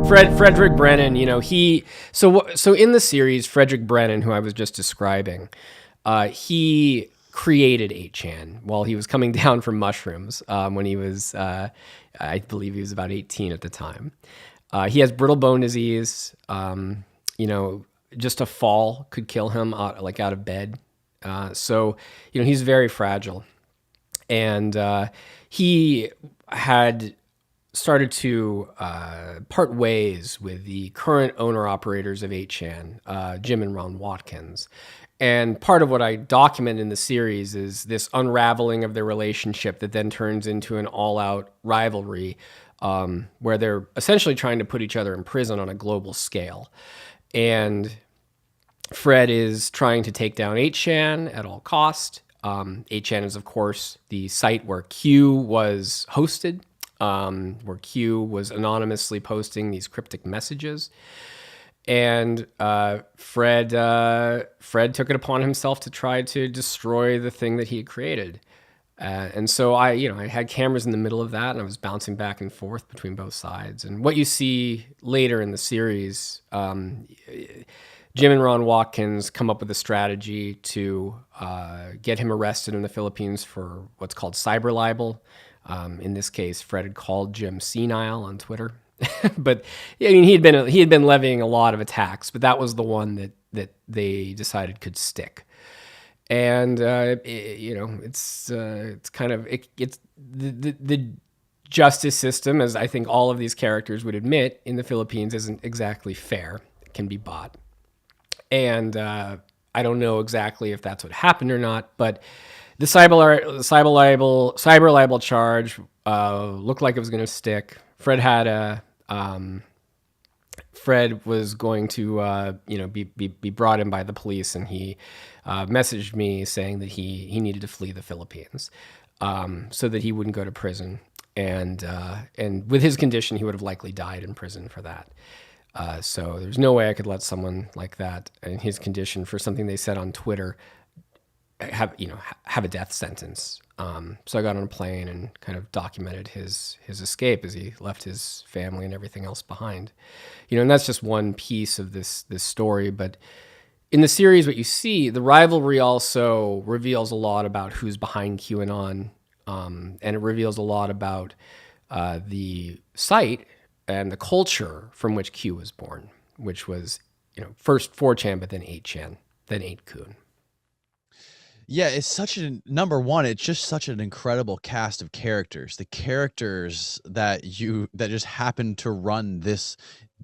Fredrick Brennan, so in the series, Fredrick Brennan, who I was just describing, he created 8chan while he was coming down from mushrooms when he was, I believe he was about 18 at the time. He has brittle bone disease. Just a fall could kill him out of bed. So he's very fragile. And he had started to part ways with the current owner-operators of 8chan, Jim and Ron Watkins. And part of what I document in the series is this unraveling of their relationship that then turns into an all-out rivalry where they're essentially trying to put each other in prison on a global scale. And Fred is trying to take down 8chan at all cost. 8chan is, of course, the site where Q was hosted, where Q was anonymously posting these cryptic messages. And Fred took it upon himself to try to destroy the thing that he had created. And so I had cameras in the middle of that, and I was bouncing back and forth between both sides. And what you see later in the series, Jim and Ron Watkins come up with a strategy to get him arrested in the Philippines for what's called cyber libel. In this case, Fred had called Jim senile on Twitter. But he had been levying a lot of attacks, but that was the one that they decided could stick. And it's the justice system, as I think all of these characters would admit, in the Philippines isn't exactly fair. It can be bought. And I don't know exactly if that's what happened or not, but the cyber libel charge looked like it was going to stick. Fred was going to be brought in by the police, and he messaged me saying that he needed to flee the Philippines so that he wouldn't go to prison. And with his condition, he would have likely died in prison for that. So there's no way I could let someone like that in his condition for something they said on Twitter have a death sentence. So I got on a plane and kind of documented his escape as he left his family and everything else behind. And that's just one piece of this story. But in the series, what you see, the rivalry also reveals a lot about who's behind QAnon, and it reveals a lot about the site and the culture from which Q was born, which was, first 4chan, but then 8chan, then 8kun. Yeah, it's number one, it's just such an incredible cast of characters. The characters that just happen to run this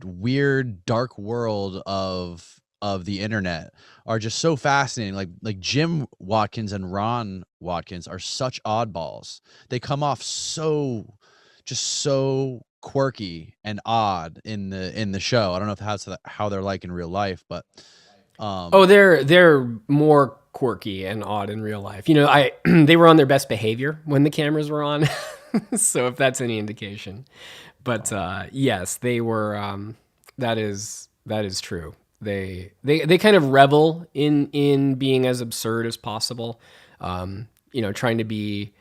weird, dark world of the internet are just so fascinating. Like Jim Watkins and Ron Watkins are such oddballs. They come off so quirky and odd in the show. I don't know if that's how they're like in real life, but they're more quirky and odd in real life. They were on their best behavior when the cameras were on. So if that's any indication, but yes, they were. That is true. They kind of revel in being as absurd as possible. Trying to be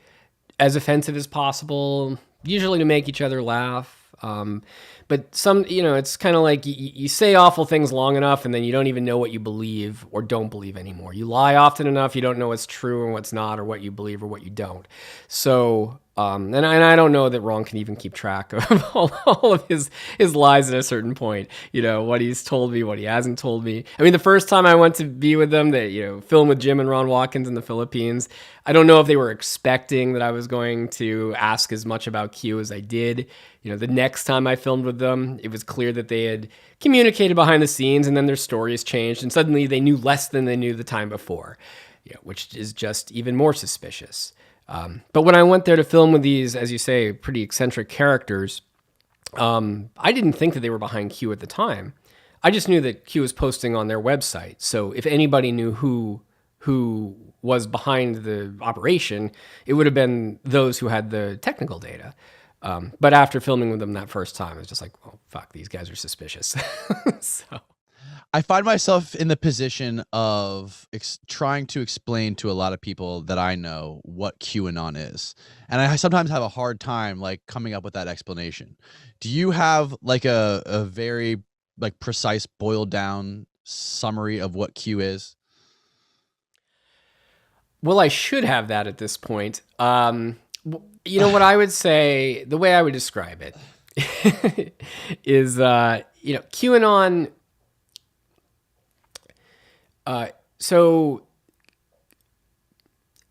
as offensive as possible, usually to make each other laugh. But it's kind of like you say awful things long enough, and then you don't even know what you believe or don't believe anymore. You lie often enough, you don't know what's true and what's not, or what you believe or what you don't. So, and I don't know that Ron can even keep track of all of his lies at a certain point. What he's told me, what he hasn't told me. I mean, the first time I went to be with them, film with Jim and Ron Watkins in the Philippines, I don't know if they were expecting that I was going to ask as much about Q as I did. The next time I filmed with them, it was clear that they had communicated behind the scenes, and then their stories changed, and suddenly they knew less than they knew the time before, which is just even more suspicious. But when I went there to film with these, as you say, pretty eccentric characters, I didn't think that they were behind Q at the time. I just knew that Q was posting on their website. So if anybody knew who was behind the operation, it would have been those who had the technical data. But after filming with them that first time, I was just like, well, fuck, these guys are suspicious. So I find myself in the position of trying to explain to a lot of people that I know what QAnon is. And I sometimes have a hard time like coming up with that explanation. Do you have like a very like precise boiled down summary of what Q is? Well, I should have that at this point. You know what I would say, the way I would describe it is, QAnon. So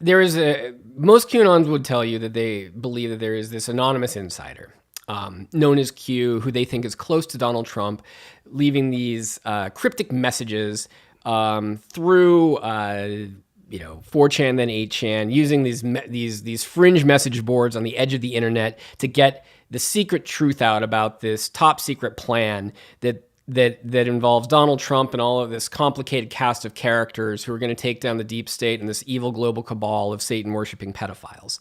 there is most QAnons would tell you that they believe that there is this anonymous insider known as Q, who they think is close to Donald Trump, leaving these cryptic messages through 4chan, then 8chan, using these fringe message boards on the edge of the internet to get the secret truth out about this top secret plan that involves Donald Trump and all of this complicated cast of characters who are going to take down the deep state and this evil global cabal of Satan-worshipping pedophiles.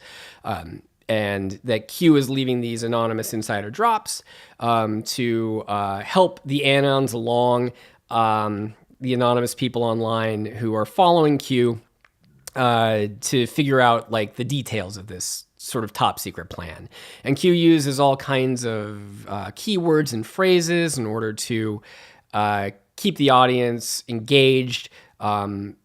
And that Q is leaving these anonymous insider drops to help the Anons along, the anonymous people online who are following Q to figure out like the details of this sort of top secret plan. And Q uses all kinds of keywords and phrases in order to keep the audience engaged,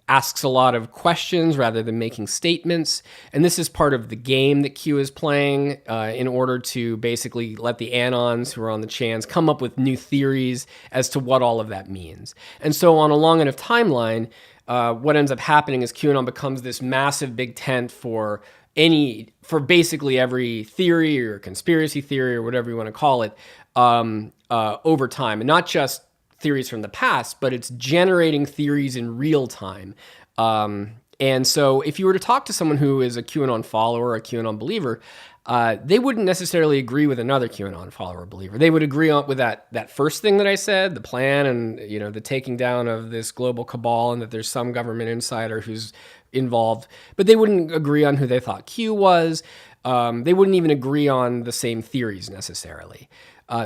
asks a lot of questions rather than making statements. And this is part of the game that Q is playing in order to basically let the Anons who are on the chans come up with new theories as to what all of that means. And so on a long enough timeline, what ends up happening is QAnon becomes this massive big tent for basically every theory or conspiracy theory or whatever you want to call it over time. And not just theories from the past, but it's generating theories in real time. And so if you were to talk to someone who is a QAnon follower or a QAnon believer, they wouldn't necessarily agree with another QAnon follower or believer. They would agree with that first thing that I said, the plan and the taking down of this global cabal, and that there's some government insider who's involved. But they wouldn't agree on who they thought Q was. They wouldn't even agree on the same theories necessarily.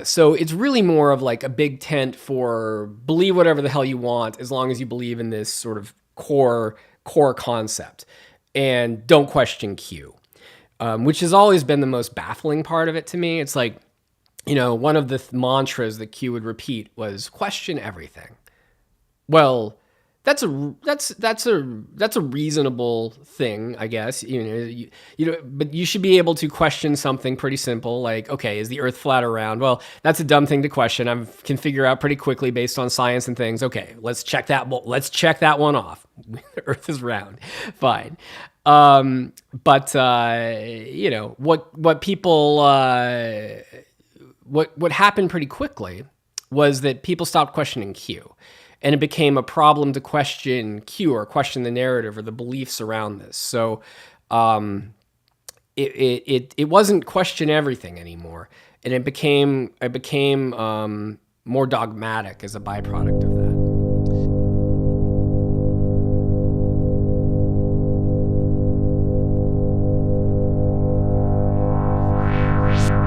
So it's really more of like a big tent for believe whatever the hell you want as long as you believe in this sort of core concept and don't question Q. Which has always been the most baffling part of it to me. It's like, one of the mantras that Q would repeat was question everything. Well, that's a reasonable thing, I guess. But you should be able to question something pretty simple, like, okay, is the Earth flat or round? Well, that's a dumb thing to question. I can figure out pretty quickly based on science and things. Okay, let's check that. Well, let's check that one off. The Earth is round. Fine. But what people what happened pretty quickly was that people stopped questioning Q. And it became a problem to question Q or question the narrative or the beliefs around this. So it wasn't question everything anymore, and it became more dogmatic as a byproduct of that.